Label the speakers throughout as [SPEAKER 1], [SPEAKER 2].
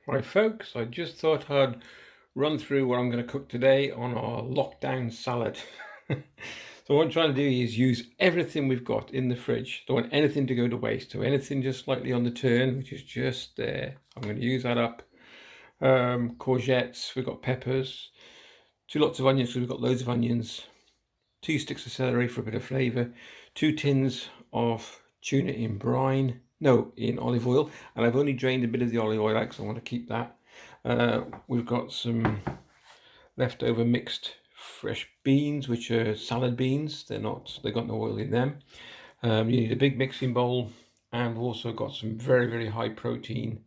[SPEAKER 1] Right folks, I just thought I'd run through what I'm going to cook today on our lockdown salad. So what I'm trying to do is use everything we've got in the fridge. Don't want anything to go to waste. So anything just slightly on the turn, which is just there. I'm going to use that up. Courgettes, we've got peppers, 2 lots of onions because we've got loads of onions, 2 sticks of celery for a bit of flavour, 2 tins of tuna in brine, no, in olive oil, and I've only drained a bit of the olive oil out because I want to keep that. We've got some leftover mixed fresh beans, which are salad beans. They've got no oil in them. You need a big mixing bowl, and we've also got some very, very high protein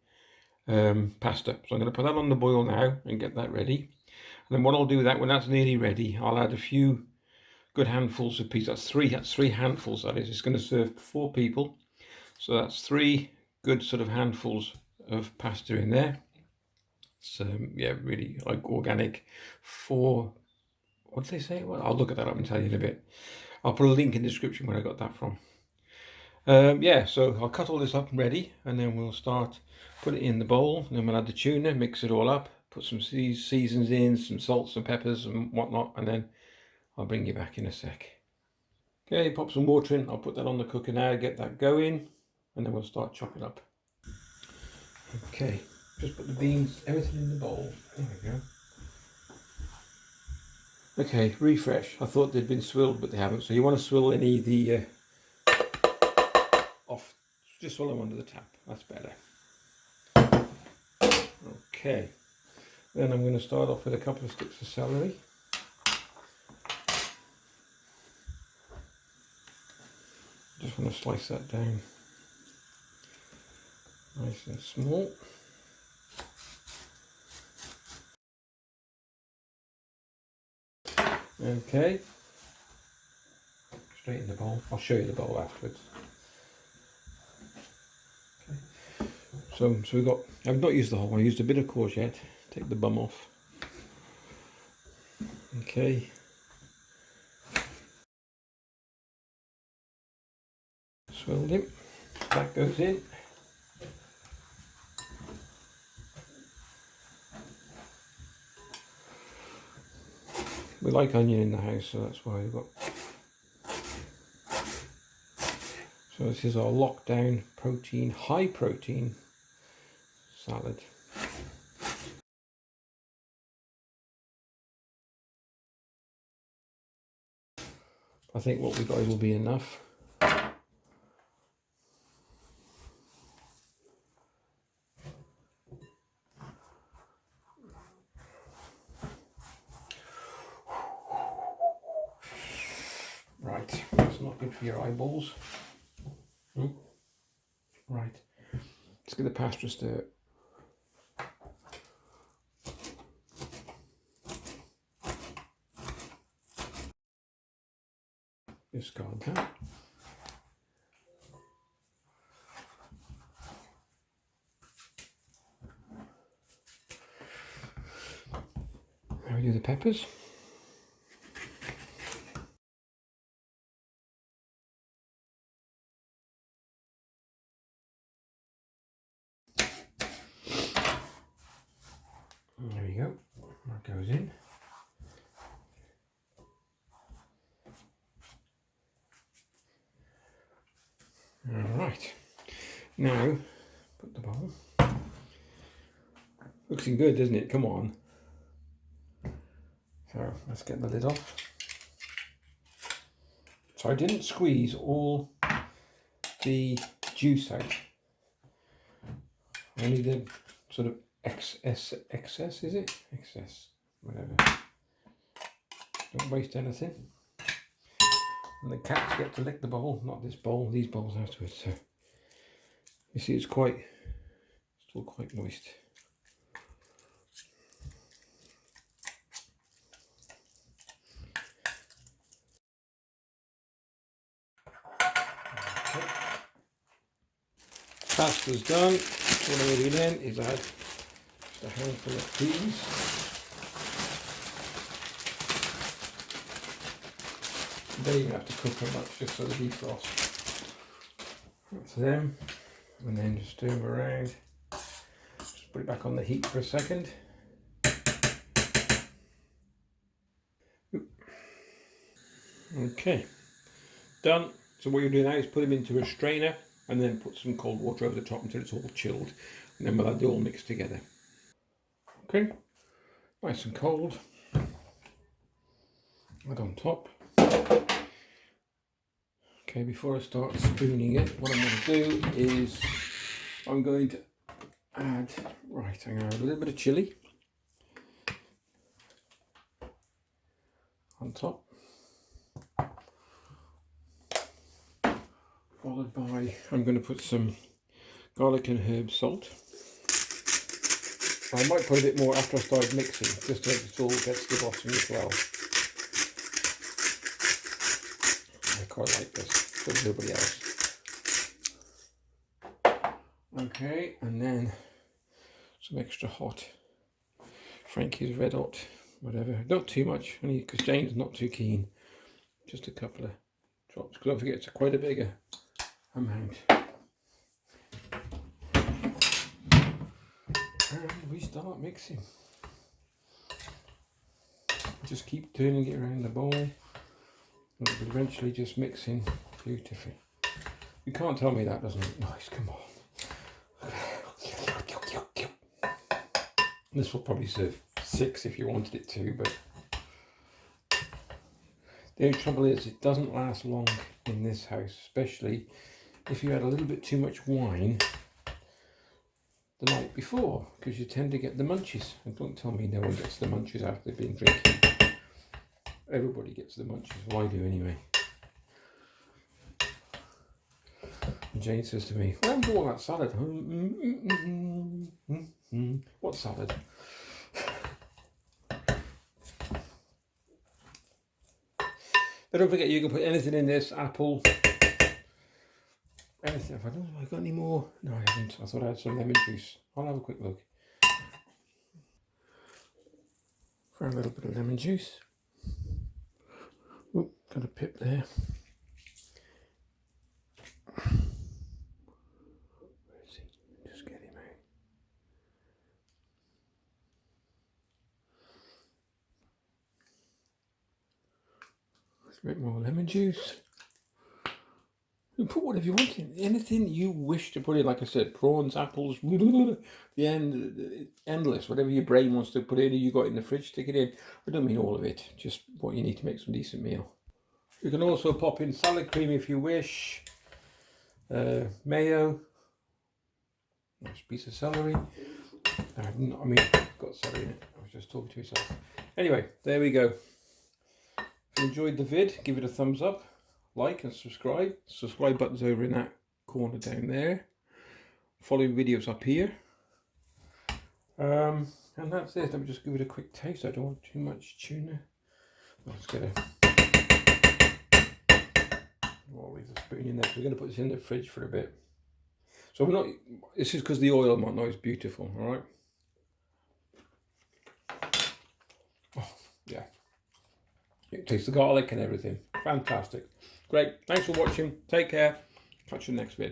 [SPEAKER 1] pasta. So I'm going to put that on the boil now and get that ready. And then what I'll do with that, when that's nearly ready, I'll add a few good handfuls of peas. That's three handfuls, that is. It's going to serve 4 people. So that's 3 good sort of handfuls of pasta in there. So yeah, really like organic. What did they say? Well, I'll look at that up and tell you in a bit. I'll put a link in the description where I got that from. Yeah, so I'll cut all this up and ready, and then we'll start, put it in the bowl, and then we'll add the tuna, mix it all up, put some seasons in, some salt, some peppers and whatnot, and then I'll bring you back in a sec. Okay, pop some water in. I'll put that on the cooker now, get that going, and then we'll start chopping up. Okay, just put the beans, everything in the bowl. There we go. Okay, refresh. I thought they'd been swilled, but they haven't. So you want to swill any of the off. Just swill them under the tap. That's better. Okay. Then I'm going to start off with a couple of sticks of celery. Just want to slice that down nice and small. Okay. Straight in the bowl. I'll show you the bowl afterwards. Okay. So we've got, I've not used the whole one, I used a bit of courgette. Take the bum off. Okay. Swirled him. That goes in. We like onion in the house, so that's why we've got. So this is our lockdown protein, high protein salad. I think what we got will be enough. Right, that's not good for your eyeballs. Right, let's get the pasta stir. Discard that. Now we do the peppers. There we go. That goes in. All right. Now put the bowl. Looking good, doesn't it? Come on. So let's get the lid off. So I didn't squeeze all the juice out. Only the sort of excess, is it? Excess, whatever. Don't waste anything. And the cats get to lick the bowl, not this bowl, these bowls afterwards. So you see, it's still quite moist. Okay. Pasta's done. What I'm going to do then is add just a handful of peas. You don't even have to cook them much, just so they defrost. That's them, and then just stir them around. Just put it back on the heat for a second. Okay, done. So what you do now is put them into a strainer and then put some cold water over the top until it's all chilled, and then we'll have it all mixed together. Okay, nice and cold. Add on top. Okay, before I start spooning it, what I'm going to do is I'm going to add, right, I'm going to add a little bit of chilli on top, followed by, I'm going to put some garlic and herb salt. I might put a bit more after I start mixing, just so it all gets to the bottom as well. I quite like this, but nobody else. Okay, and then some extra hot Frankie's Red Hot, whatever. Not too much, only because Jane's not too keen. Just a couple of drops, because don't forget it's quite a bigger amount. And we start mixing. Just keep turning it around the bowl. And it will eventually just mix in beautifully. You can't tell me that doesn't look nice, come on. This will probably serve 6 if you wanted it to, but the only trouble is it doesn't last long in this house, especially if you had a little bit too much wine the night before, because you tend to get the munchies. And don't tell me no one gets the munchies after they've been drinking. Everybody gets the munchies, well I do anyway. And Jane says to me, "Where do all that salad?" What salad? But don't forget, you can put anything in this, apple, anything. I don't know if I got any more. No, I haven't. I thought I had some lemon juice. I'll have a quick look. For a little bit of lemon juice. Oh, got a pip there. Where is he? Just get him out. There's a bit more lemon juice. You put whatever you want in, anything you wish to put in. Like I said, prawns, apples, the end, endless. Whatever your brain wants to put in, you got in the fridge, stick it in. I don't mean all of it, just what you need to make some decent meal. You can also pop in salad cream if you wish, mayo, nice piece of celery. I mean, got celery in it. I was just talking to myself. Anyway, there we go. If you enjoyed the vid, give it a thumbs up. Like and subscribe. Subscribe button's over in that corner down there. Following videos up here. And that's it. Let me just give it a quick taste. I don't want too much tuna. Let's get a... I'll leave the spoon in there. We're going to put this in the fridge for a bit. So we're not... This is because the oil might not is beautiful, alright? Oh, yeah. It tastes the garlic and everything. Fantastic. Great. Thanks for watching. Take care. Catch you in the next vid.